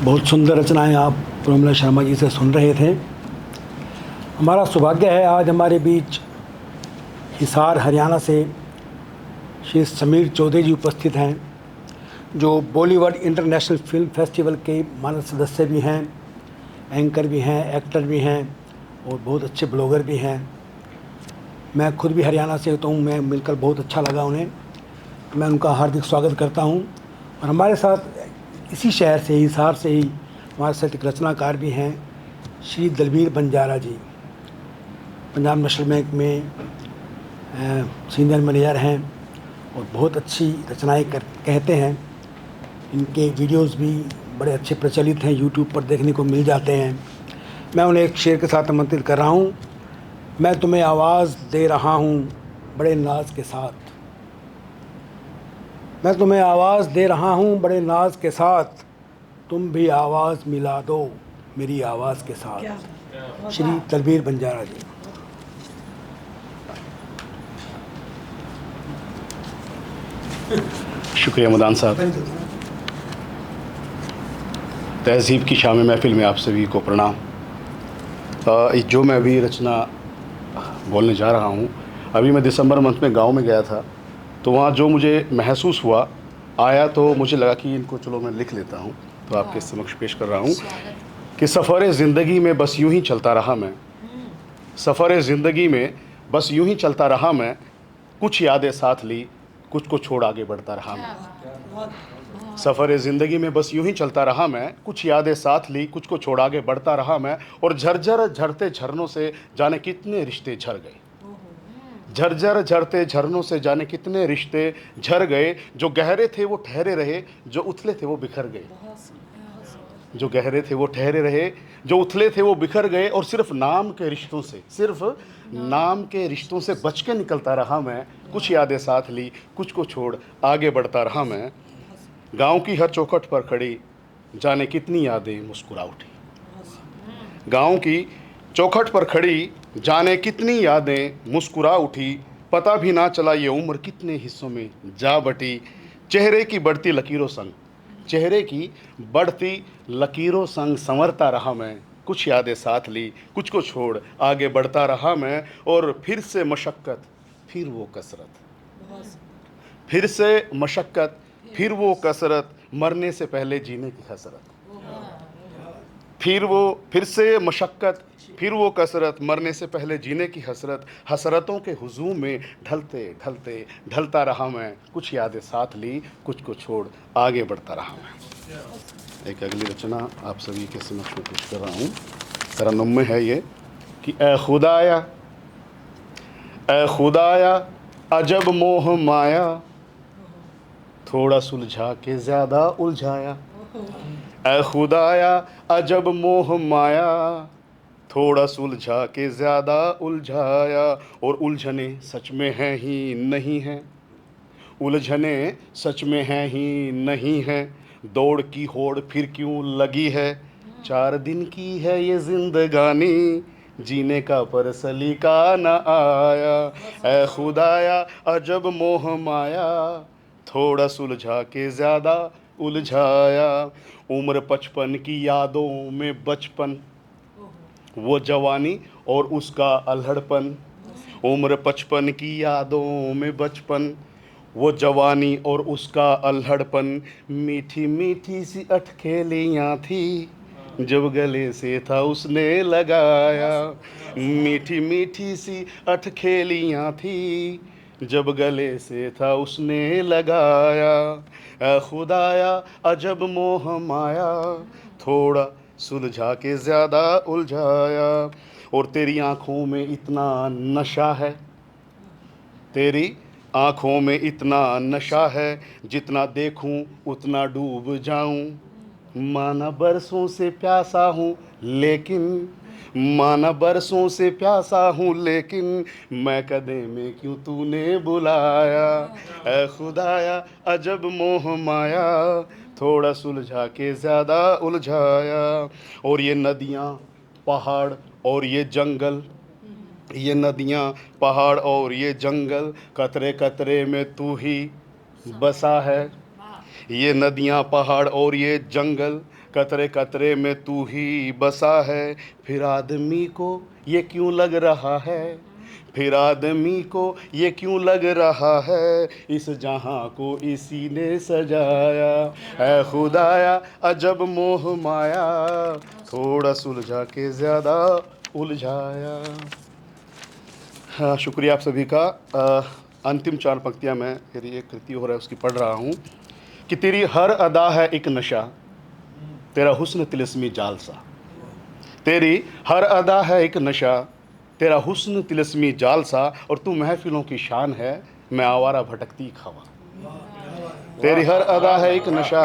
बहुत सुंदर रचनाएं आप प्रमिला शर्मा जी से सुन रहे थे। हमारा सौभाग्य है आज हमारे बीच हिसार हरियाणा से श्री समीर चौधरी जी उपस्थित हैं, जो बॉलीवुड इंटरनेशनल फिल्म फेस्टिवल के मानद सदस्य भी हैं, एंकर भी हैं, एक्टर भी हैं और बहुत अच्छे ब्लॉगर भी हैं। मैं खुद भी हरियाणा से होता हूँ, मैं मिलकर बहुत अच्छा लगा उन्हें। मैं उनका हार्दिक स्वागत करता हूँ। और हमारे साथ इसी शहर से, हिसार से ही हमारे साथ एक रचनाकार भी हैं, श्री दलबीर बंजारा जी। पंजाब नेशनल बैंक में सीनियर मैनेजर हैं और बहुत अच्छी रचनाएं कहते हैं। इनके वीडियोस भी बड़े अच्छे प्रचलित हैं, यूट्यूब पर देखने को मिल जाते हैं। मैं उन्हें एक शेर के साथ आमंत्रित कर रहा हूँ। मैं तुम्हें आवाज़ दे रहा हूँ बड़े नाज के साथ, मैं तुम्हें आवाज़ दे रहा हूँ बड़े नाज के साथ, तुम भी आवाज़ मिला दो मेरी आवाज़ के साथ। श्री दलबीर बंजारा जी। शुक्रिया मदान साहब। तहज़ीब की शाम महफ़िल में आप सभी को प्रणाम। जो मैं अभी रचना बोलने जा रहा हूँ, अभी मैं दिसंबर मंथ में गांव में गया था, तो वहाँ जो मुझे महसूस हुआ आया, तो मुझे लगा कि इनको चलो मैं लिख लेता हूँ, तो आपके समक्ष पेश कर रहा हूँ कि सफ़र ज़िंदगी में बस यूं ही चलता रहा मैं, सफ़र ज़िंदगी में बस यूं ही चलता रहा मैं, कुछ यादें साथ ली, कुछ को छोड़ आगे बढ़ता रहा मैं। सफ़र ज़िंदगी में बस यूं ही चलता रहा मैं, कुछ यादें साथ ली, कुछ को छोड़ आगे बढ़ता रहा मैं। और झरझर झरते झरनों से जाने कितने रिश्ते झर गए, झरझर झरते झरनों से जाने कितने रिश्ते झर गए। जो गहरे थे वो ठहरे रहे, जो उथले थे वो बिखर गए, जो गहरे थे वो ठहरे रहे, जो उथले थे वो बिखर गए। और सिर्फ नाम के रिश्तों से, सिर्फ नाम के रिश्तों से बच के निकलता रहा मैं, कुछ यादें साथ ली, कुछ को छोड़ आगे बढ़ता रहा मैं। गांव की हर चौखट पर खड़ी जाने कितनी यादें मुस्कुरा उठी, गांव की चौखट पर खड़ी जाने कितनी यादें मुस्कुरा उठी। पता भी ना चला ये उम्र कितने हिस्सों में जा बटी। चेहरे की बढ़ती लकीरों संग, चेहरे की बढ़ती लकीरों संग संवरता रहा मैं, कुछ यादें साथ ली, कुछ को छोड़ आगे बढ़ता रहा मैं। और फिर से मशक्क़त, फिर वो कसरत, फिर से मशक्क़त, फिर वो कसरत, मरने से पहले जीने की हसरत। फिर से मशक्क़त, फिर वो कसरत, मरने से पहले जीने की हसरत। हसरतों के हुजूम में ढलते ढलते ढलता रहा मैं, कुछ यादें साथ ली, कुछ को छोड़ आगे बढ़ता रहा मैं। एक अगली रचना आप सभी के समक्ष में पेश कर रहा हूँ। तरन्नुम में है ये कि ए खुदाया अजब मोह माया, थोड़ा सुलझा के ज़्यादा उलझाया। ए खुदाया अजब मोह माया, थोड़ा सुलझा के ज़्यादा उलझाया। और उलझने सच में हैं ही नहीं हैं, उलझने सच में हैं ही नहीं हैं। दौड़ की होड़ फिर क्यों लगी है, 4 दिन की है ये जिंदगानी, जीने का पर सलीका न आया। ए खुदाया अजब मोह माया, थोड़ा सुलझा के ज़्यादा उलझाया। उम्र 55 की यादों में बचपन, वो जवानी और उसका अल्हड़पन। उम्र 55 की यादों में बचपन, वो जवानी और उसका अल्हड़पन। मीठी मीठी सी अटखेलियाँ थी, जब गले से था उसने लगाया। मीठी मीठी सी अटखेलियाँ थी, जब गले से था उसने लगाया। ए खुदाया अजब मोह माया, थोड़ा सुलझा के ज़्यादा उलझाया। और तेरी आँखों में इतना नशा है, तेरी आँखों में इतना नशा है, जितना देखूं उतना डूब जाऊं। माना बरसों से प्यासा हूँ लेकिन, माना बरसों से प्यासा हूँ लेकिन, मैं कदे में क्यों तूने बुलाया। ए खुदाया अजब मोह माया, थोड़ा सुलझा के ज़्यादा उलझाया। और ये नदियाँ पहाड़ और ये जंगल, ये नदियाँ पहाड़ और ये जंगल, कतरे कतरे में तू ही बसा है। ये नदियाँ पहाड़ और ये जंगल, कतरे कतरे में तू ही बसा है, फिर आदमी को ये क्यों लग रहा है, फिर आदमी को ये क्यों लग रहा है, इस जहां को इसी ने सजाया। ऐ खुदाया अजब मोह माया, थोड़ा सुलझा के ज़्यादा उलझाया। हाँ, शुक्रिया आप सभी का। अंतिम 4 पंक्तियाँ मैं, मेरी एक कृति हो रहा है उसकी पढ़ रहा हूँ कि तेरी हर अदा है एक नशा, तेरा हुस्न तिलिस्मी जाल सा। तेरी हर अदा है एक नशा, तेरा हुस्न तिलिस्मी जाल सा, और तू महफिलों की शान है, मैं आवारा भटकती हवा। तेरी हर अदा है एक नशा,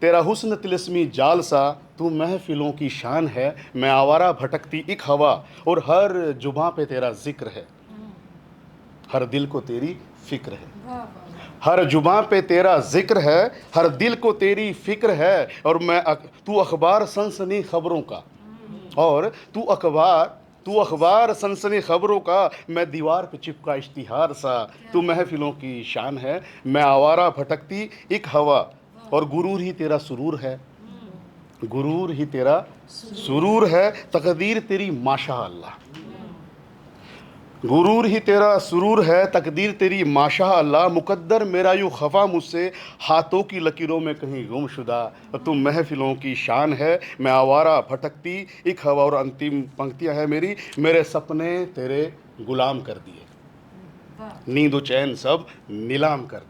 तेरा हुस्न तिलिस्मी जाल सा, तू महफिलों की शान है, मैं आवारा भटकती एक हवा, और हर जुबां पे तेरा जिक्र है, हर दिल को तेरी फिक्र है। हर जुबां पे तेरा जिक्र है, हर दिल को तेरी फिक्र है, और तू अखबार सनसनी खबरों का, और तू अखबार सनसनी खबरों का, मैं दीवार पे चिपका इश्तिहार सा। तू महफिलों की शान है, मैं आवारा भटकती एक हवा, और गुरूर ही तेरा सुरूर है, गुरूर ही तेरा सुरूर है, तकदीर तेरी माशा अल्लाह। गुरूर ही तेरा सुरूर है, तकदीर तेरी माशा अल्लाह, मुकद्दर मेरा यूँ खफा मुझसे, हाथों की लकीरों में कहीं गुमशुदा, तुम महफिलों की शान है, मैं आवारा भटकती एक हवा। और अंतिम पंक्तियाँ हैं मेरी, मेरे सपने तेरे गुलाम कर दिए, नींद व चैन सब नीलाम कर दिए।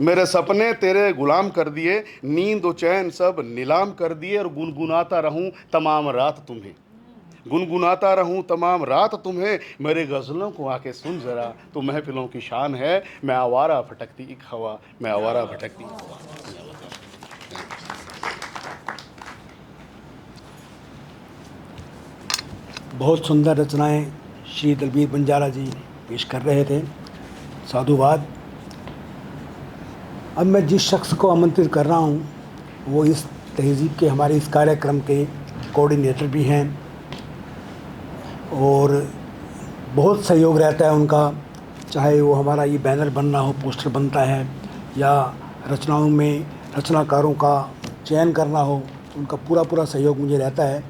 मेरे सपने तेरे गुलाम कर दिए, नींद व चैन सब नीलाम कर दिए, और गुनगुनाता रहूं तमाम रात तुम्हें, गुनगुनाता रहूं तमाम रात तुम्हें, मेरे गज़लों को आके सुन जरा, तो महफिलों की शान है, मैं आवारा भटकती एक हवा, मैं आवारा भटकती एक हवा। बहुत सुंदर रचनाएं श्री दलबीर बंजारा जी पेश कर रहे थे। साधुवाद। अब मैं जिस शख्स को आमंत्रित कर रहा हूँ वो इस तहज़ीब के, हमारे इस कार्यक्रम के कोऑर्डिनेटर भी हैं, और बहुत सहयोग रहता है उनका, चाहे वो हमारा ये बैनर बनना हो, पोस्टर बनता है, या रचनाओं में रचनाकारों का चयन करना हो, उनका पूरा सहयोग मुझे रहता है।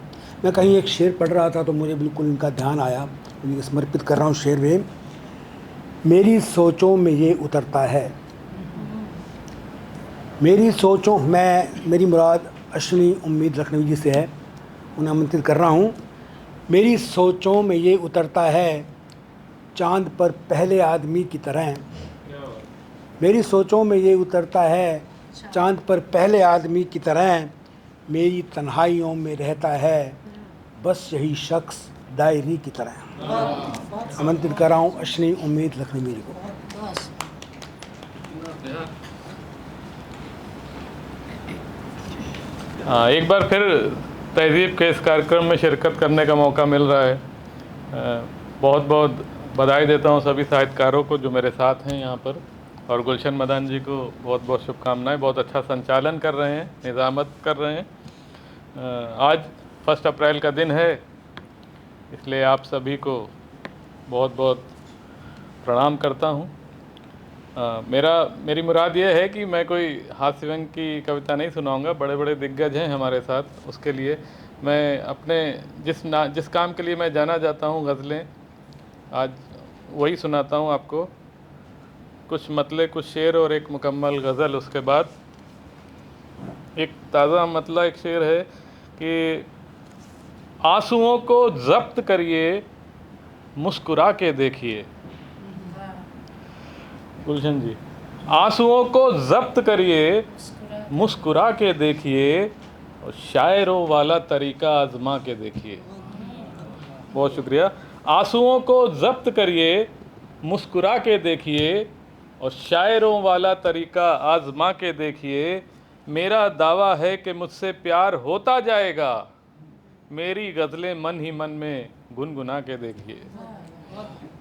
मैं कहीं एक शेर पढ़ रहा था तो मुझे बिल्कुल इनका ध्यान आया, उन्हें समर्पित कर रहा हूँ शेर में। मेरी सोचों में ये उतरता है, मेरी सोचों, मेरी मुराद अश्विनी उम्मीद लखनवी जी से है, उन्हें आमंत्रित कर रहा हूँ। मेरी सोचों में ये उतरता है, चांद पर पहले आदमी की तरह, मेरी सोचों में ये उतरता है, चांद पर पहले आदमी की तरह, मेरी तन्हाइयों में रहता है, बस यही शख्स डायरी की तरह। आमंत्रित कर रहा हूँ अश्विनी उम्मीद लखनवी जी को। हाँ, एक बार फिर तहज़ीब के इस कार्यक्रम में शिरकत करने का मौका मिल रहा है। बहुत बहुत बधाई देता हूँ सभी साहित्यकारों को जो मेरे साथ हैं यहाँ पर, और गुलशन मदान जी को बहुत बहुत शुभकामनाएं। बहुत अच्छा संचालन कर रहे हैं, निज़ामत कर रहे हैं। आज 1 अप्रैल का दिन है, इसलिए आप सभी को बहुत बहुत प्रणाम करता हूँ। मेरी मुराद ये है कि मैं कोई हास्य व्यंग की कविता नहीं सुनाऊंगा, बड़े बड़े दिग्गज हैं हमारे साथ, उसके लिए मैं अपने जिस काम के लिए मैं जाना जाता हूँ, गज़लें, आज वही सुनाता हूँ आपको। कुछ मतले, कुछ शेर और एक मुकम्मल गज़ल। उसके बाद एक ताज़ा मतला एक शेर है कि आंसुओं को ज़ब्त करिए, मुस्कुरा के देखिए। गुलशन जी, आंसुओं को ज़ब्त करिए, मुस्कुरा के देखिए, और शायरों वाला तरीका आजमा के देखिए। बहुत शुक्रिया। आंसुओं को ज़ब्त करिए, मुस्कुरा के देखिए, और शायरों वाला तरीका आजमा के देखिए। मेरा दावा है कि मुझसे प्यार होता जाएगा, मेरी गज़लें मन ही मन में गुनगुना के देखिए।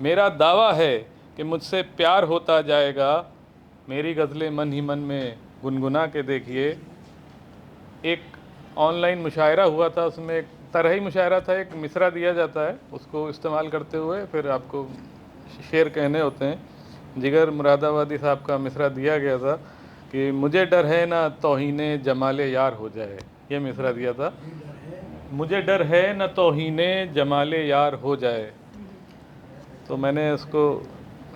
मेरा दावा है कि मुझसे प्यार होता जाएगा, मेरी गज़लें मन ही मन में गुनगुना के देखिए। एक ऑनलाइन मुशायरा हुआ था, उसमें एक तरह ही मुशायरा था, एक मिसरा दिया जाता है, उसको इस्तेमाल करते हुए फिर आपको शेर कहने होते हैं। जिगर मुरादाबादी साहब का मिसरा दिया गया था कि मुझे डर है ना तौहीने जमाले यार हो जाए, ये मिसरा दिया था। मुझे डर है न तौहीने जमाले यार हो जाए, तो मैंने उसको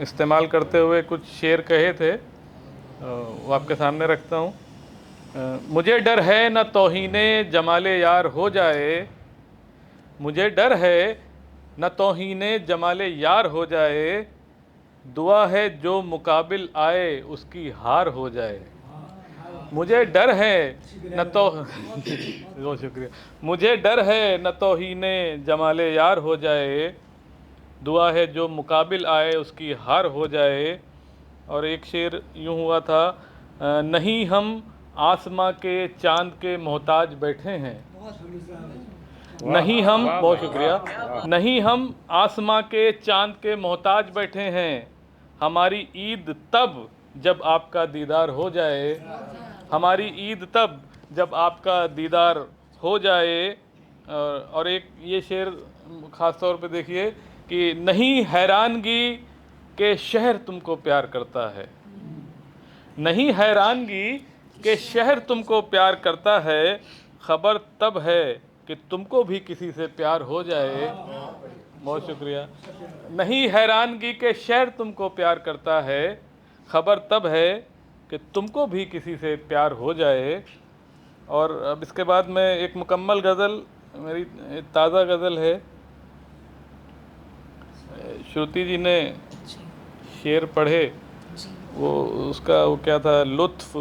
इस्तेमाल करते हुए कुछ शेर कहे थे, वो आपके सामने रखता हूँ। मुझे डर है न तौहीने जमाले यार हो जाए, मुझे डर है न तौहीने जमाले यार हो जाए, दुआ है जो मुकाबिल आए उसकी हार हो जाए। मुझे डर है न तो बहुत शुक्रिया। मुझे डर है न तौहीने जमाले यार हो जाए, दुआ है जो मुकाबिल आए उसकी हार हो जाए। और एक शेर यूँ हुआ था, नहीं हम आसमां के चांद के मोहताज बैठे हैं, नहीं हम, बहुत शुक्रिया, नहीं हम आसमां के चांद के मोहताज बैठे हैं, हमारी ईद तब जब आपका दीदार हो जाए, हमारी ईद तब जब आपका दीदार हो जाए। और एक ये शेर ख़ास तौर पे देखिए कि नहीं हैरानगी के शहर तुमको प्यार करता है, नहीं हैरानगी के शहर तुमको प्यार करता है, खबर तब है कि तुमको भी किसी से प्यार हो जाए। बहुत शुक्रिया। नहीं हैरानगी के शहर तुमको प्यार करता है, खबर तब है कि तुमको भी किसी से प्यार हो जाए। और अब इसके बाद में एक मुकम्मल गज़ल, मेरी ताज़ा गज़ल है, श्रुति जी ने शेर पढ़े, वो उसका वो क्या था, लुत्फ़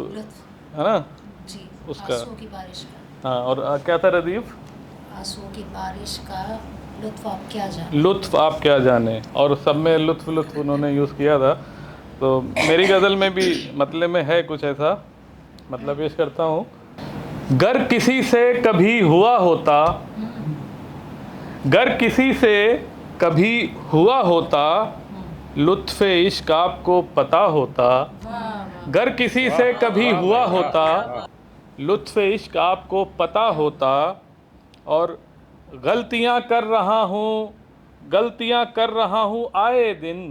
है ना जी, उसका, आंसुओं की बारिश का, हाँ। और क्या था रदीफ? आंसुओं की बारिश का लुत्फ़ आप क्या जाने। लुत्फ़ आप क्या जाने, और सब में लुत्फ़ लुत्फ़ उन्होंने यूज़ किया था। तो मेरी गज़ल में भी मतलब में है कुछ ऐसा, मतलब पेश करता हूँ। गर किसी से कभी हुआ होता, गर किसी से कभी हुआ होता, लुत्फ़ इश्क़ आपको पता होता, गर किसी से कभी हुआ होता, लुत्फ़ इश्क़ आपको पता होता। और गलतियाँ कर रहा हूँ, गलतियाँ कर रहा हूँ आए दिन,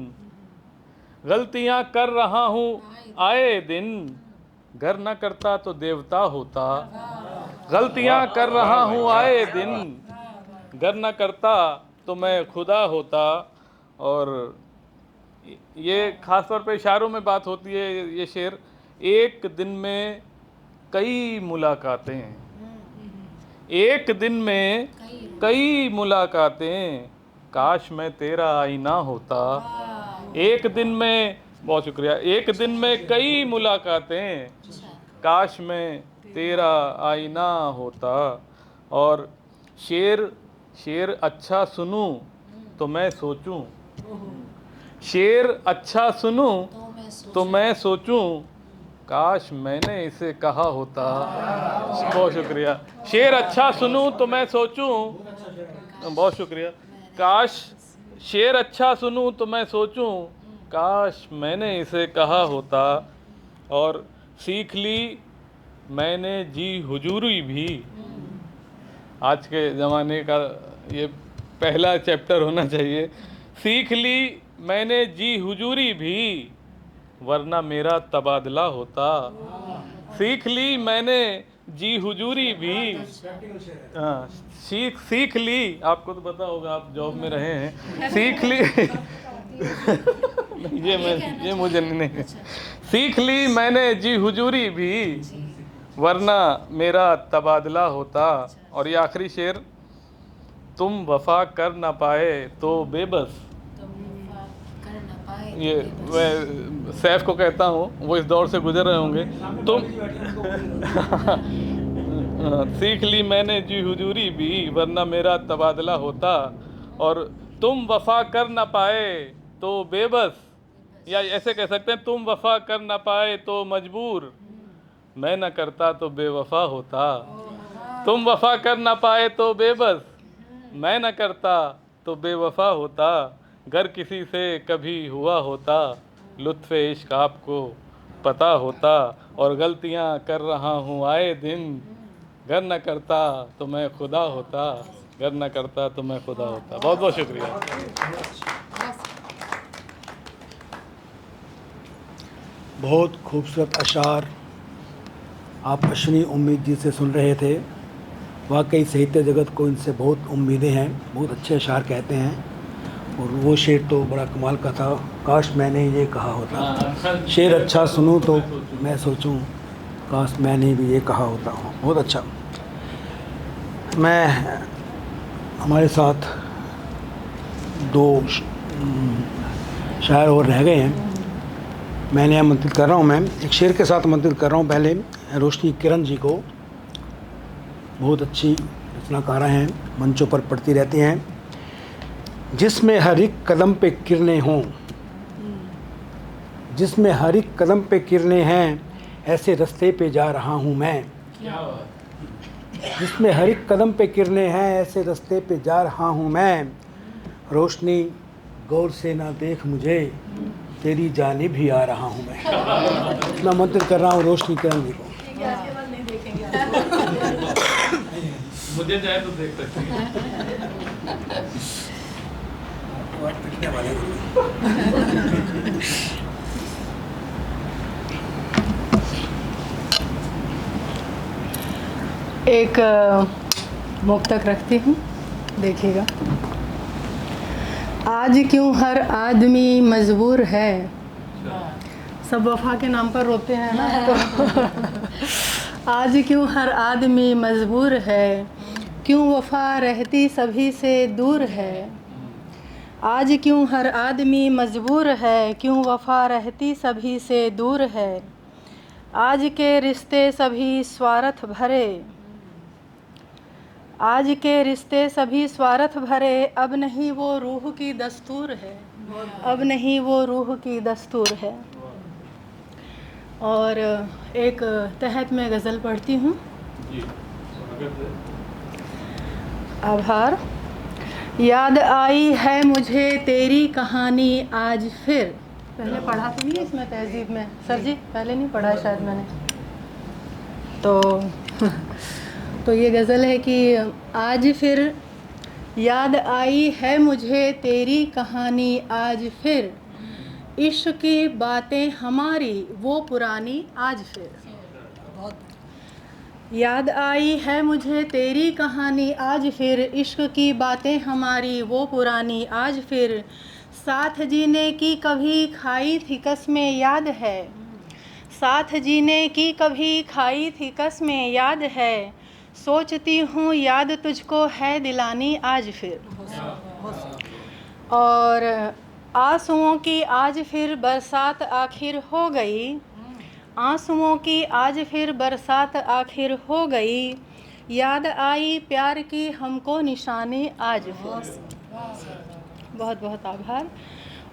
गलतियाँ कर रहा हूँ आए दिन, घर न करता तो देवता होता, गलतियाँ कर रहा हूँ आए दिन, घर न करता तो मैं खुदा होता। और ये ख़ास तौर पे इशारों में बात होती है ये शेर। एक दिन में कई मुलाकातें, एक दिन में कई मुलाकातें, काश मैं तेरा आईना होता, एक दिन में, बहुत शुक्रिया, एक दिन में कई मुलाकातें, काश मैं तेरा आईना होता। और शेर, शेर अच्छा सुनूं तो मैं सोचूं, शेर अच्छा सुनूं तो मैं सोचूं, काश मैंने इसे कहा होता। बहुत शुक्रिया। शेर अच्छा सुनूं तो मैं सोचूं, बहुत शुक्रिया, काश शेर अच्छा सुनूं तो मैं सोचूं, काश मैंने इसे कहा होता। और सीख ली मैंने जी हुजूरी भी, आज के ज़माने का ये पहला चैप्टर होना चाहिए। सीख ली मैंने जी हुजूरी भी, वरना मेरा तबादला होता। सीख ली मैंने जी हुजूरी भी, हाँ, सीख ली, आपको तो पता होगा, आप जॉब में रहे हैं। सीख ली ये मुझे नहीं। सीख ली मैंने जी हुजूरी भी, वरना मेरा तबादला होता। और ये आखिरी शेर, तुम वफा कर ना पाए तो बेबस, ये मैं सैफ को कहता हूँ, वो इस दौर से गुजर रहे होंगे। तुम सीख ली मैंने जी हुजूरी भी, वरना मेरा तबादला होता। और तुम वफा कर ना पाए तो बेबस, या ऐसे कह सकते हैं, तुम वफा कर ना पाए तो मजबूर, मैं न करता तो बेवफा होता। तुम वफा कर ना पाए तो बेबस, मैं न करता तो बेवफा होता। घर किसी से कभी हुआ होता, लुत्फ़ इश्क़ आपको पता होता। और गलतियाँ कर रहा हूँ आए दिन, घर न करता तो मैं खुदा होता, घर न करता तो मैं खुदा होता। बहुत बहुत शुक्रिया। बहुत खूबसूरत अशार आप अश्विनी उम्मीद जी से सुन रहे थे। वाकई साहित्य जगत को इनसे बहुत उम्मीदें हैं, बहुत अच्छे अशार कहते हैं। और वो शेर तो बड़ा कमाल का था, काश मैंने ये कहा होता। शेर अच्छा सुनूं तो मैं सोचूं, काश मैंने भी ये कहा होता। बहुत अच्छा। मैं हमारे साथ दो शायर और रह गए हैं, मैंने आमंत्रित कर रहा हूँ। मैं एक शेर के साथ आमंत्रित कर रहा हूँ। पहले रोशनी किरण जी को, बहुत अच्छी रचनाकारा हैं, मंचों पर पढ़ती रहती हैं। जिसमें हर एक कदम पे किरणें हों, जिसमें हर एक कदम पे किरणें हैं, ऐसे रास्ते पे जा रहा हूँ मैं। जिसमें हर एक कदम पे किरणें हैं, ऐसे रास्ते पे जा रहा हूँ मैं। रोशनी गौर से ना देख मुझे, तेरी जानिब ही आ रहा हूँ मैं। मैं आमंत्रित कर रहा हूँ रोशनी किरण जी को। मुझे चाहे तो देख सकते हैं। एक मुक्तक रखती हूँ, देखिएगा। आज क्यों हर आदमी मजबूर है, सब वफा के नाम पर रोते हैं ना तो आज क्यों हर आदमी मजबूर है, क्यों वफा रहती सभी से दूर है। आज क्यों हर आदमी मजबूर है, क्यों वफा रहती सभी से दूर है। आज के रिश्ते सभी स्वार्थ भरे, आज के रिश्ते सभी स्वार्थ भरे, अब नहीं वो रूह की दस्तूर है, अब नहीं वो रूह की दस्तूर है। और एक तहत में गज़ल पढ़ती हूँ। आभार। याद आई है मुझे तेरी कहानी आज फिर, पहले पढ़ा तो नहीं इसमें तहजीब में सर जी, पहले नहीं पढ़ा शायद मैंने तो ये गज़ल है कि आज फिर याद आई है मुझे तेरी कहानी आज फिर, इश्क की बातें हमारी वो पुरानी आज फिर। याद आई है मुझे तेरी कहानी आज फिर, इश्क की बातें हमारी वो पुरानी आज फिर। साथ जीने की कभी खाई थी कसमें याद है, साथ जीने की कभी खाई थी कसमें याद है। सोचती हूँ याद तुझको है दिलानी आज फिर। और आंसुओं की आज फिर बरसात आखिर हो गई, आंसुओं की आज फिर बरसात आखिर हो गई। याद आई प्यार की हमको निशानी आज फिर। बहुत बहुत आभार।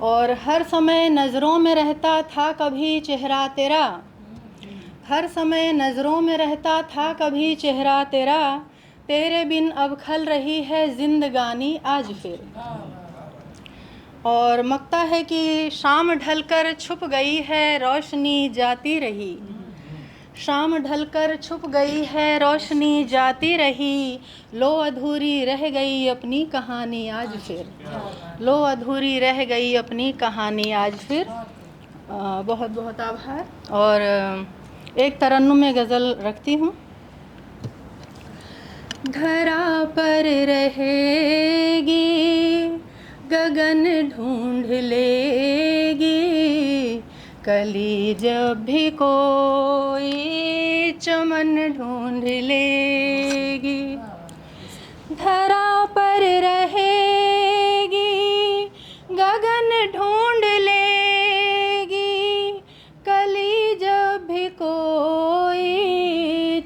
और हर समय नज़रों में रहता था कभी चेहरा तेरा, हर समय नज़रों में रहता था कभी चेहरा तेरा। तेरे बिन अब खल रही है जिंदगानी आज फिर। और मकता है कि शाम ढलकर छुप गई है रोशनी जाती रही, शाम ढलकर छुप गई है रोशनी जाती रही। लो अधूरी रह गई अपनी कहानी आज फिर, लो अधूरी रह गई अपनी कहानी आज फिर। बहुत बहुत आभार। और एक तरन्नुम में गज़ल रखती हूँ। धरा पर रहेगी गगन ढूंढ लेगी, कली जब भी कोई चमन ढूंढ लेगी। धरा पर रहेगी गगन ढूंढ लेगी, कली जब भी कोई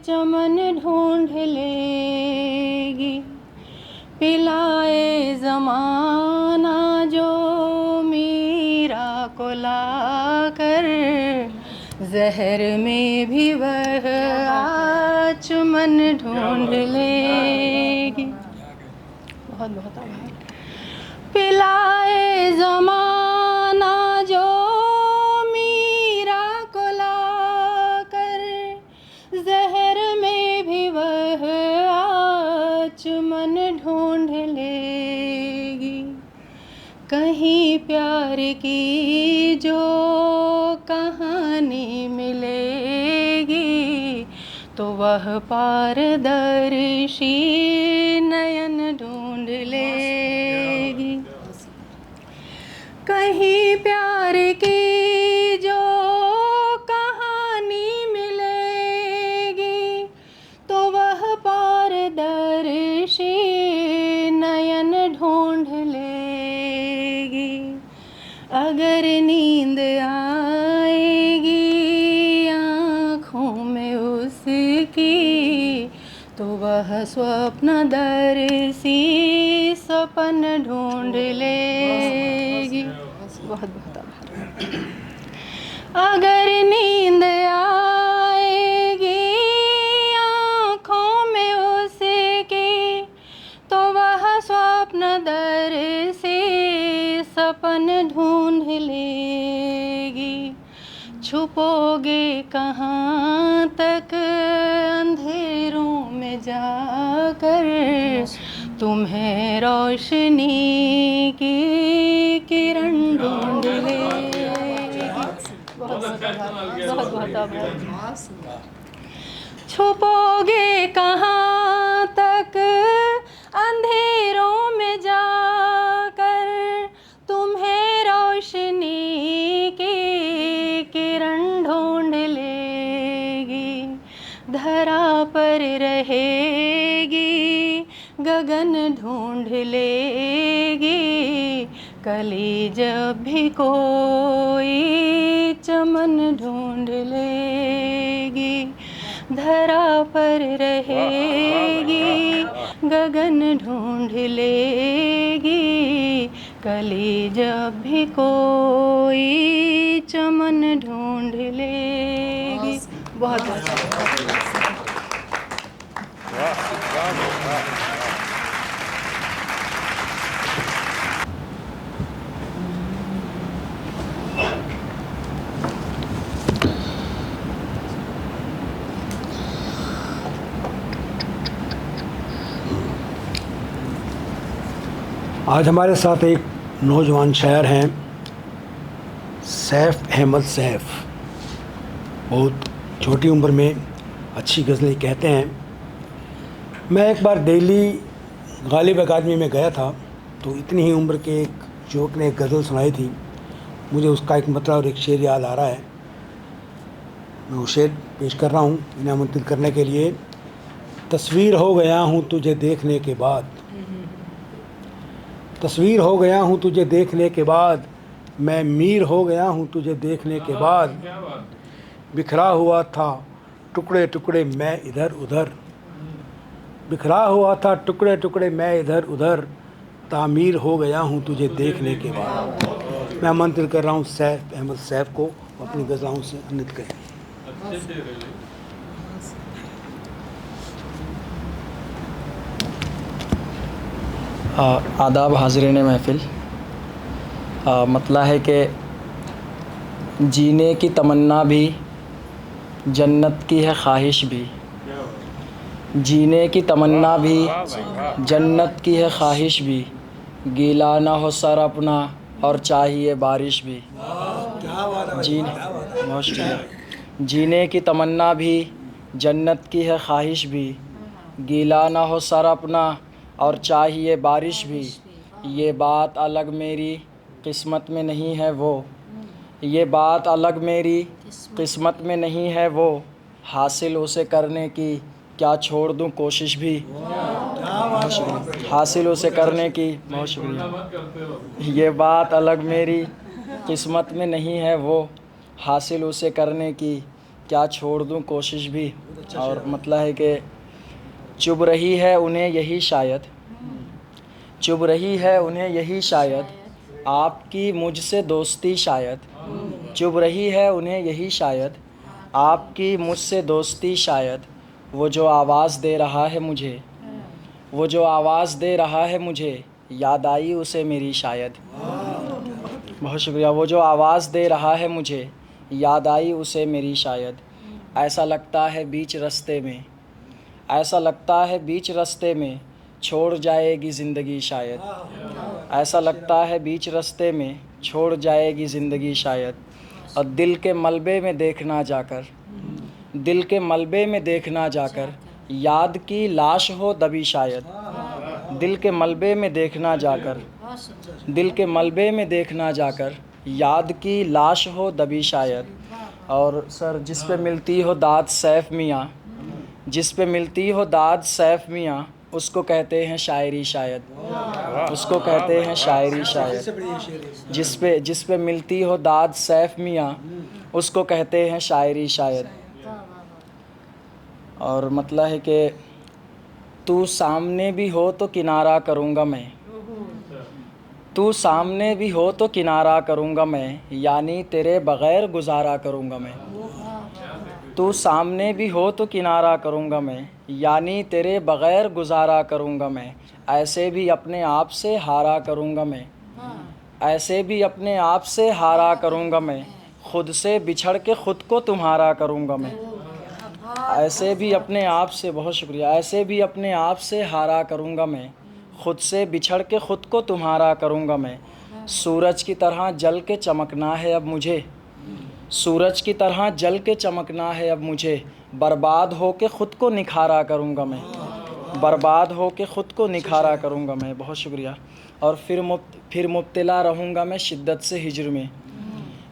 चमन ढूंढ लेगी। पिलाए ज़माना जो मीरा को लाकर, जहर में भी वह चमन ढूंढ लेगी। बहुत बहुत आभार। पिलाए ज़माना जो मीरा को लाकर, जहर में भी वह चमन ढूंढ लेगी। कहीं प्यार की जो कहानी मिलेगी, तो वह पारदर्शी नयन ढूंढ लेगी। कहीं प्यार की जो कहानी मिलेगी तो वह पारदर्शी नयन ढूंढ लेगी। अगर नींद आएगी आँखों में उसकी तो वह स्वप्नदर्शी सपन ढूंढ लेगी। बहुत बहुत आभार। अगर नींद आएगी आँखों में उसकी तो वह स्वप्नदर्शी सपन ढूंढ लेगी। छुपोगे कहाँ तक अंधेरों में जाकर तुम्हें रोशनी की किरण ढूंढ लेगी। बहुत बहुत आभार। छुपोगे कहाँ तक अंधेरों में जाकर तुम्हें रोशनी की किरण ढूंढ लेगी। धरा पर रहेगी गगन ढूंढ लेगी। कली जब भी कोई चमन ढूंढ लेगी। धरा पर रहेगी गगन ढूंढ लेगी। कली जब भी कोई चमन ढूंढ लेगी। बहुत बहुत आज हमारे साथ एक नौजवान शायर हैं सैफ अहमद सैफ। बहुत छोटी उम्र में अच्छी गज़लें कहते हैं। मैं एक बार दिल्ली गालिब अकादमी में गया था तो इतनी ही उम्र के एक युवक ने एक गज़ल सुनाई थी। मुझे उसका एक मतलब और एक शेर याद आ रहा है। मैं वो शेर पेश कर रहा हूँ इन्हें आमंत्रित करने के लिए। तस्वीर हो गया हूँ तुझे देखने के बाद, तस्वीर हो गया हूँ तुझे देखने के बाद, मैं मीर हो गया हूँ तुझे देखने के बाद। बिखरा हुआ था टुकड़े टुकड़े मैं इधर उधर, बिखरा हुआ था टुकड़े टुकड़े मैं इधर उधर, तामीर हो गया हूँ तुझे देखने के बाद। मैं आमंत्रित कर रहा हूँ सैफ अहमद सैफ को अपनी गज़लों से अन्वित करें। आदाब हाज़रीन महफ़िल। मतला है कि जीने की तमन्ना भी जन्नत की है ख्वाहिश भी, जीने की तमन्ना भी जन्नत की है ख्वाहिश भी, गीला ना हो सर अपना और चाहिए बारिश भी। जीने की तमन्ना भी जन्नत की है ख्वाहिश भी, गीला ना हो सर अपना और चाहिए बारिश भी। ये बात अलग मेरी किस्मत में नहीं है वो, ये बात अलग मेरी किस्मत में नहीं है वो, हासिल उसे करने की क्या छोड़ दूं कोशिश भी। हासिल उसे करने की, बहुत शुक्रिया। ये बात अलग मेरी किस्मत में नहीं है वो, हासिल उसे करने की क्या छोड़ दूं कोशिश भी। और मतलब है कि चुभ रही है उन्हें यही शायद, चुभ रही है उन्हें यही शायद, आपकी मुझसे दोस्ती शायद। चुभ रही है उन्हें यही शायद, आपकी मुझसे दोस्ती शायद। वो जो आवाज़ दे रहा है मुझे, वो जो आवाज़ दे रहा है मुझे, याद आई उसे मेरी शायद। बहुत शुक्रिया। वो जो आवाज़ दे रहा है मुझे, याद आई उसे मेरी शायद। ऐसा लगता है बीच रास्ते में, ऐसा लगता है बीच रास्ते में छोड़ जाएगी ज़िंदगी शायद। ऐसा लगता है बीच रास्ते में छोड़ जाएगी ज़िंदगी शायद। और दिल के मलबे में देखना जाकर, दिल के मलबे में देखना जाकर, याद की लाश हो दबी शायद। दिल के मलबे में देखना जाकर, बहुत सुंदर। दिल के मलबे में देखना जाकर, याद की लाश हो दबी शायद। और सर, जिस पे मिलती हो दाद सैफ मियाँ, जिस पे मिलती हो दाद सैफ मियाँ, उसको कहते हैं शायरी शायद, उसको कहते हैं शायरी शायद। जिस पे मिलती हो दाद सैफ मियाँ, उसको कहते हैं शायरी शायद। और मतलब है कि तू सामने भी हो तो किनारा करूँगा मैं, तू सामने भी हो तो किनारा करूँगा मैं, यानी तेरे बग़ैर गुजारा करूँगा मैं। तू सामने भी हो तो किनारा करूँगा मैं, यानी तेरे बग़ैर गुजारा करूँगा मैं। ऐसे भी अपने आप से हारा करूँगा मैं, ऐसे भी अपने आप से हारा करूँगा मैं, खुद से बिछड़ के ख़ुद को तुम्हारा करूँगा मैं। ऐसे भी अपने आप से, बहुत शुक्रिया, ऐसे भी अपने आप से हारा करूँगा मैं, खुद से बिछड़ के ख़ुद को तुम्हारा करूँगा मैं। सूरज की तरह जल के चमकना है अब मुझे, सूरज की तरह जल के चमकना है अब मुझे, बर्बाद हो के ख़ुद को निखारा करूँगा मैं, बर्बाद हो के ख़ुद को निखारा करूँगा मैं। बहुत शुक्रिया। और फिर मुब्तला रहूँगा मैं शिद्दत से हिज्र में,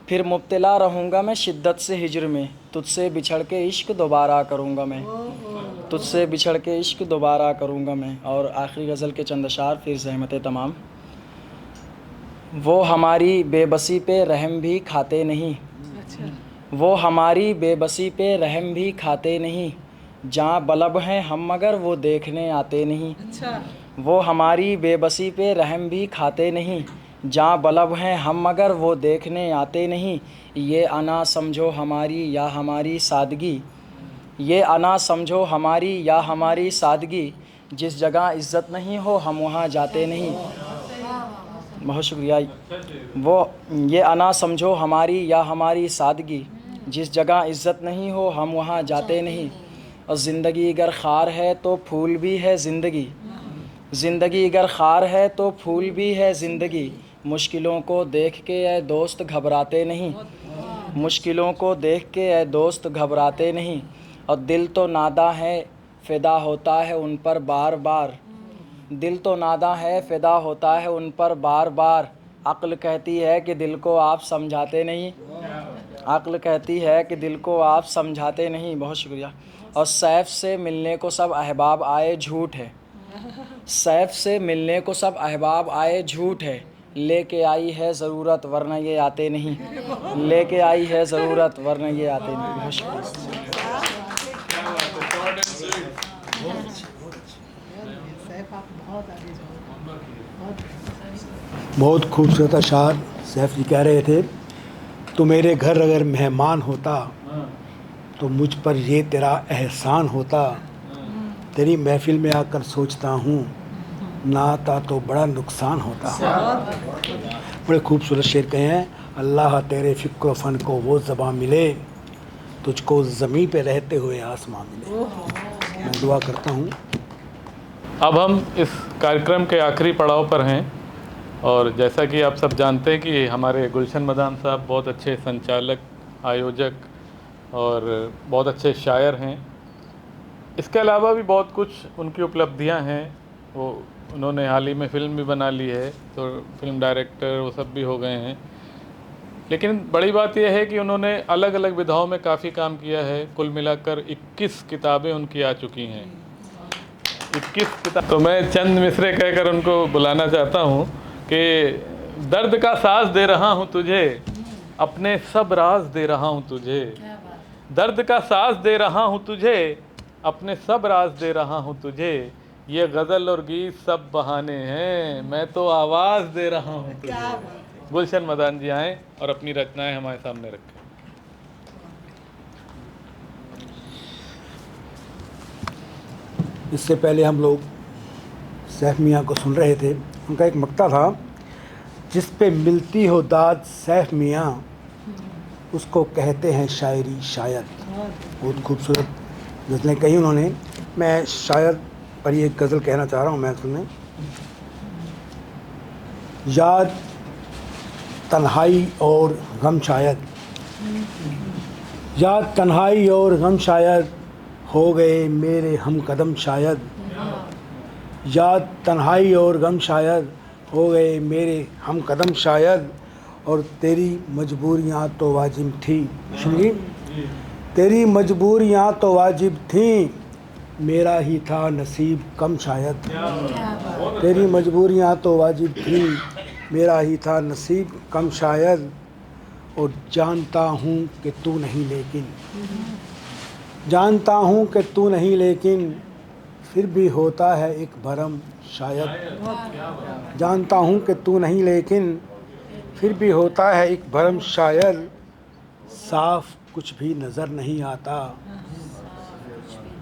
फिर मुब्तला रहूँगा मैं शिद्दत से हिज्र में, तुझसे बिछड़ के इश्क दोबारा करूँगा मैं, तुझसे बिछड़ के इश्क दोबारा करूँगा मैं। और आखिरी गज़ल के चंद अशार फिर ज़हमत तमाम। वो हमारी बेबसी पे रहम भी खाते नहीं, वो हमारी बेबसी पे रहम भी खाते नहीं, जहाँ बलब हैं हम मगर वो देखने आते नहीं। वो हमारी बेबसी पे रहम भी खाते नहीं, जहाँ बलब हैं हम मगर वो देखने आते नहीं। ये अना समझो हमारी या हमारी सादगी, ये अना समझो हमारी या हमारी सादगी, जिस जगह इज़्ज़त नहीं हो हम वहाँ जाते नहीं। बहुत शुक्रिया। वो ये अना समझो हमारी या हमारी सादगी, जिस जगह इज़्ज़त नहीं हो हम वहाँ जाते नहीं। और ज़िंदगी अगर खार है तो फूल भी है ज़िंदगी, ज़िंदगी अगर खार है तो फूल भी है ज़िंदगी, मुश्किलों को देख के ऐ दोस्त घबराते नहीं, मुश्किलों को देख के ऐ दोस्त घबराते नहीं। और दिल तो नादा है फ़िदा होता है उन पर बार बार, दिल तो नादा है फ़िदा होता है उन पर बार बार, अक्ल कहती है कि दिल को आप समझाते नहीं, अक्ल कहती है कि दिल को आप समझाते नहीं। बहुत शुक्रिया। और सैफ़ से मिलने को सब अहबाब आए झूठ है, सैफ़ से मिलने को सब अहबाब आए झूठ है, लेके आई है ज़रूरत वरना ये आते नहीं, लेके आई है ज़रूरत वरना ये आते नहीं। बहुत शुक्रिया। बहुत खूबसूरत अशार सैफ जी कह रहे थे। तो मेरे घर अगर मेहमान होता तो मुझ पर ये तेरा एहसान होता, तेरी महफ़िल में आकर सोचता हूँ ना आता तो बड़ा नुकसान होता। बड़े खूबसूरत शेर कहे हैं। अल्लाह तेरे फ़िक्र फ़न को वो ज़बां मिले, तुझको ज़मीन पे रहते हुए आसमां मिले। मैं दुआ करता हूँ। अब हम इस कार्यक्रम के आखिरी पड़ाव पर हैं, और जैसा कि आप सब जानते हैं कि हमारे गुलशन मदान साहब बहुत अच्छे संचालक, आयोजक और बहुत अच्छे शायर हैं। इसके अलावा भी बहुत कुछ उनकी उपलब्धियां हैं। उन्होंने हाल ही में फ़िल्म भी बना ली है, तो फिल्म डायरेक्टर वो सब भी हो गए हैं। लेकिन बड़ी बात यह है कि उन्होंने अलग अलग विधाओं में काफ़ी काम किया है। कुल मिलाकर 21 किताबें उनकी आ चुकी हैं, 21 किताब। तो मैं चंद मिसरे कहकर उनको बुलाना चाहता हूँ कि दर्द का साज दे रहा हूँ तुझे, अपने सब राज दे रहा हूँ तुझे, दर्द का साज दे रहा हूँ तुझे, अपने सब राज दे रहा हूँ तुझे, ये गज़ल और गीत सब बहाने हैं, मैं तो आवाज़ दे रहा हूँ तुझे। गुलशन मदान जी आएँ और अपनी रचनाएं हमारे सामने रखें। इससे पहले हम लोग सैफ मियाँ को सुन रहे थे। उनका एक मक्ता था, जिस पे मिलती हो दाद सैफ मियाँ, उसको कहते हैं शायरी शायद। बहुत खूबसूरत गज़लें कही उन्होंने। मैं शायर पर ये गज़ल कहना चाह रहा हूँ मैं सुनने। याद तन्हाई और गम शायद, याद तन्हाई और गम शायद हो गए मेरे हम कदम शायद, याद तन्हाई और गम शायद हो गए मेरे हम कदम शायद, और तेरी मजबूरियाँ तो वाजिब थी। सुनिए, तेरी मजबूरियाँ तो वाजिब थी, मेरा ही था नसीब कम शायद। तेरी मजबूरियाँ तो वाजिब थी, मेरा ही था नसीब कम शायद, और जानता हूँ कि तू नहीं लेकिन, जानता हूँ कि तू नहीं लेकिन, फिर भी होता है एक भरम शायद। जानता हूँ कि तू नहीं लेकिन, फिर भी होता है एक भरम शायद, साफ कुछ भी नज़र नहीं आता,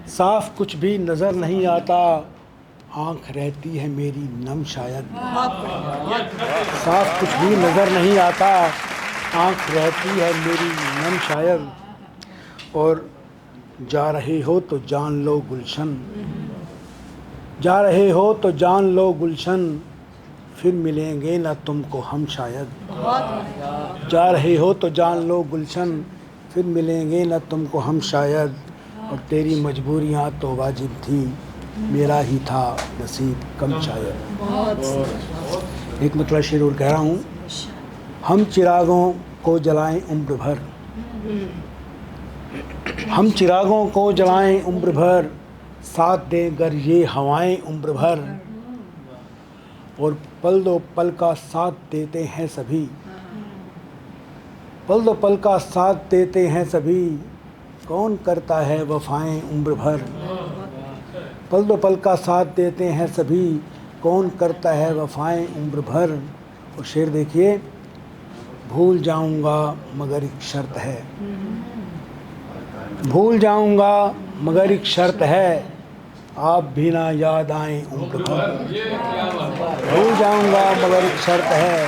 साफ कुछ भी नज़र नहीं आता, आँख रहती है मेरी नम शायद। साफ कुछ भी नज़र नहीं आता, आँख रहती है मेरी नम शायद, और जा रहे हो तो जान लो गुलशन, जा रहे हो तो जान लो गुलशन, फिर मिलेंगे ना तुमको हम शायद। जा रहे हो तो जान लो गुलशन, फिर मिलेंगे ना तुमको हम शायद, और तेरी मजबूरियाँ तो वाजिब थी, मेरा ही था नसीब कम शायद। एक मतलब शेर और कह रहा हूँ, हम चिरागों को जलाएं उम्र भर, हम चिरागों को जलाएं उम्र भर, साथ दें गर ये हवाएं उम्र भर, और पल दो पल का साथ देते हैं सभी, पल दो पल का साथ देते हैं सभी, कौन करता है वफाएं उम्र भर। पल दो पल का साथ देते हैं सभी, कौन करता है वफाएं उम्र भर। और शेर देखिए, भूल जाऊंगा मगर एक शर्त है, भूल जाऊंगा मगर एक शर्त है, आप भी ना याद आएं उम्र भर। भूल जाऊंगा मगर एक शर्त है,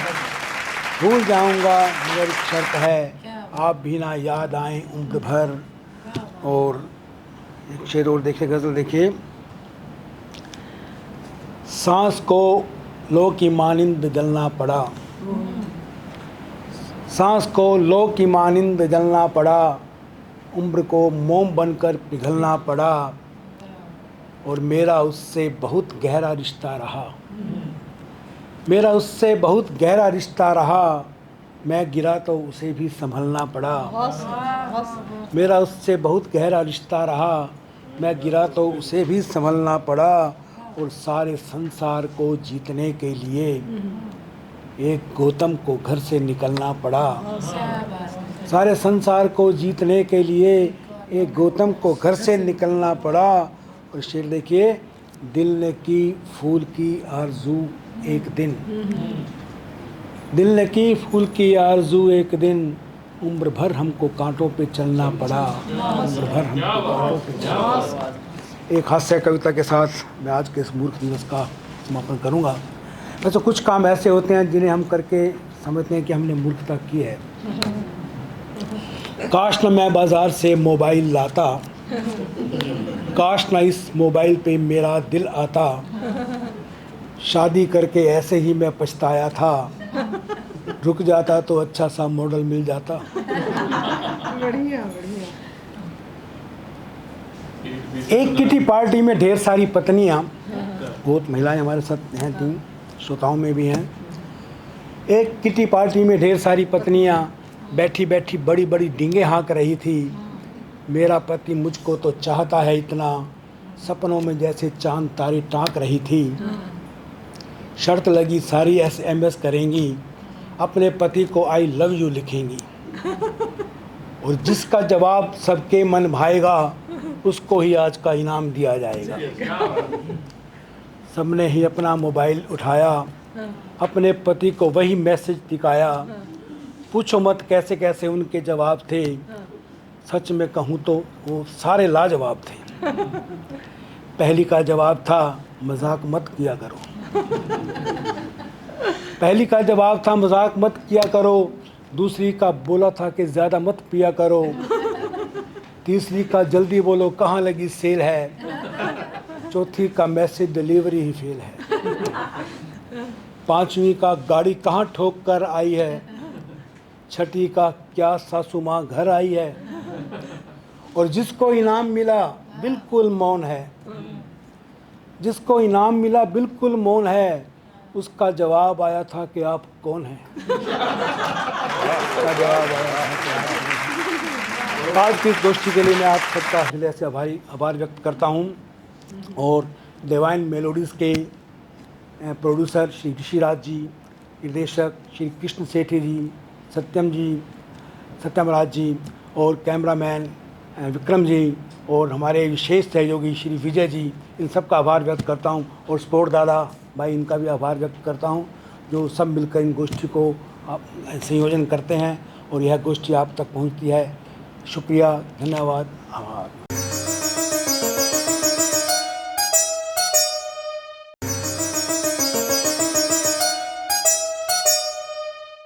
भूल जाऊंगा मगर एक शर्त है, आप भी ना याद आएं उम्र भर। और एक शेर और देखिए, गज़ल देखिए, सांस को लो की मानिंद जलना पड़ा, सांस को लो की मानिंद जलना पड़ा, उम्र को मोम बनकर पिघलना पड़ा, और मेरा उससे बहुत गहरा रिश्ता रहा, मेरा उससे बहुत गहरा रिश्ता रहा, मैं गिरा तो उसे भी संभलना पड़ा। मेरा उससे बहुत गहरा रिश्ता रहा, मैं गिरा तो उसे भी संभलना पड़ा, और सारे संसार को जीतने के लिए एक गौतम को घर से निकलना पड़ा। सारे संसार को जीतने के लिए एक गौतम को घर से निकलना पड़ा। और शेर देखिए, दिल ने की फूल की आरज़ू एक दिन, दिल ने की फूल की आरज़ू एक दिन, उम्र भर हमको कांटों पे चलना पड़ा, उम्र भर हमको कांटों पे चलना पड़ा। एक हास्य कविता के साथ मैं आज के इस मूर्ख दिवस का समापन करूंगा। वैसे कुछ काम ऐसे होते हैं जिन्हें हम करके समझते हैं कि हमने मूर्खता की है। काश न मैं बाज़ार से मोबाइल लाता, काश न इस मोबाइल पे मेरा दिल आता, शादी करके ऐसे ही मैं पछताया था, रुक जाता तो अच्छा सा मॉडल मिल जाता। बढ़िया बढ़िया। एक किटी पार्टी में ढेर सारी पत्नियां, बहुत महिलाएं हमारे साथ हैं, 3 श्रोताओं में भी हैं। एक किटी पार्टी में ढेर सारी पत्नियां बैठी बैठी बड़ी बड़ी डींगे हाँक रही थी। मेरा पति मुझको तो चाहता है इतना, सपनों में जैसे चांद तारे टाँक रही थी। शर्त लगी सारी SMS करेंगी, अपने पति को आई लव यू लिखेंगी, और जिसका जवाब सबके मन भाएगा उसको ही आज का इनाम दिया जाएगा। सबने ही अपना मोबाइल उठाया, अपने पति को वही मैसेज दिखाया। पूछो मत कैसे कैसे उनके जवाब थे, सच में कहूँ तो वो सारे लाजवाब थे। पहली का जवाब था मजाक मत किया करो, पहली का जवाब था मजाक मत किया करो। दूसरी का बोला था कि ज़्यादा मत पिया करो। तीसरी का जल्दी बोलो कहाँ लगी सेल है। चौथी का मैसेज डिलीवरी ही फेल है। पांचवी का गाड़ी कहाँ ठोक कर आई है। छठी का क्या सासू माँ घर आई है। और जिसको इनाम मिला बिल्कुल मौन है, जिसको इनाम मिला बिल्कुल मौन है, उसका जवाब आया था कि आप कौन हैं। उसका जवाब आया था कि आप कौन हैं। आज की इस गोष्ठी के लिए मैं आप सबका हृदय से आभार व्यक्त करता हूँ। और डिवाइन मेलोडीज़ के प्रोड्यूसर श्री ऋषिराज जी, निर्देशक श्री कृष्ण सेठी जी, सत्यम राज जी, और कैमरामैन विक्रम जी, और हमारे विशेष सहयोगी श्री विजय जी, इन सब का आभार व्यक्त करता हूँ। और स्पोर्ट दादा भाई, इनका भी आभार व्यक्त करता हूँ, जो सब मिलकर इन गोष्ठी को संयोजन करते हैं और यह गोष्ठी आप तक पहुँचती है। शुक्रिया, धन्यवाद, आभार।